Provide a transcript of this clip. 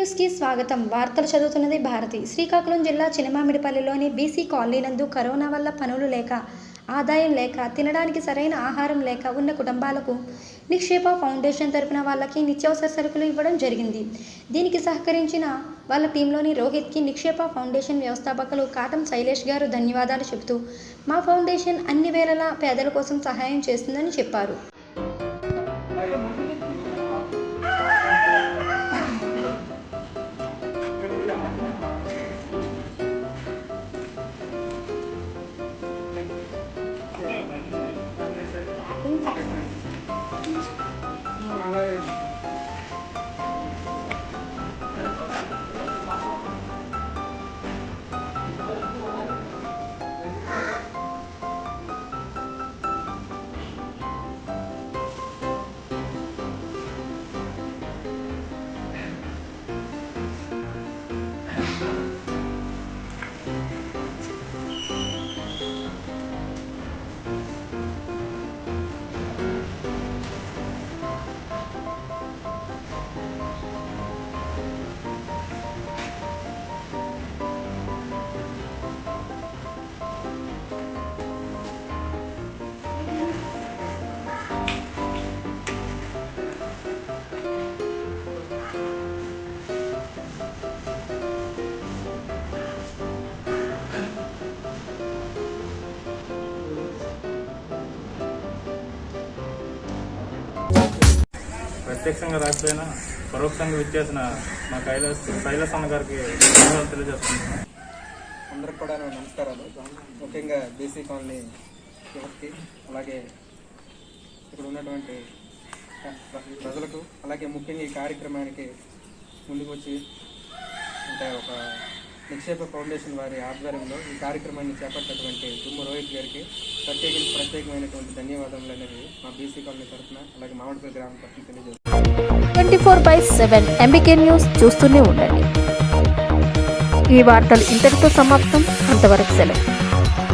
న్యూస్కి స్వాగతం. వార్తలు చదువుతున్నది భారతి. శ్రీకాకుళం జిల్లా చినమామిడిపల్లిలోని బీసీ కాలనీ నందు కరోనా వల్ల పనులు లేక, ఆదాయం లేక, తినడానికి సరైన ఆహారం లేక ఉన్న కుటుంబాలకు నిక్షేప ఫౌండేషన్ తరపున వాళ్ళకి నిత్యావసర సరుకులు ఇవ్వడం జరిగింది. దీనికి సహకరించిన వాళ్ళ టీంలోని రోహిత్కి నిక్షేప ఫౌండేషన్ వ్యవస్థాపకులు కాటం శైలేష్ గారు ధన్యవాదాలు చెబుతూ, మా ఫౌండేషన్ అన్ని వేళలా పేదల కోసం సహాయం చేస్తుందని చెప్పారు. ప్రత్యక్షంగా రాకపోయినా పరోక్షంగా విచ్చేసిన మా శైలేష్ అన్న గారికి ధన్యవాదాలు తెలియజేస్తున్నాను. అందరికి కూడా నమస్కారాలు. ముఖ్యంగా బీసీ కాలనీ యువతకి, అలాగే ఇక్కడ ఉన్నటువంటి ప్రజలకు, అలాగే ముఖ్యంగా ఈ కార్యక్రమానికి ముందుకు వచ్చి అంటే ఒక నిక్షేప ఫౌండేషన్ వారి ఆధ్వర్యంలో ఈ కార్యక్రమాన్ని చేపట్టినటువంటి దుమ్ము రోహిత్ గారికి ప్రత్యేకమైనటువంటి ధన్యవాదాలు అనేవి మా బీసీ కాలనీ తరఫున, అలాగే మామిడిపల్లి గ్రామం తరఫున తెలియజేస్తాను. 24/7 ఎంబీకే న్యూస్ చూస్తూనే ఉండండి. ఈ వార్తలు ఇంతటితో సమాప్తం. అంతవరకు సెలవు.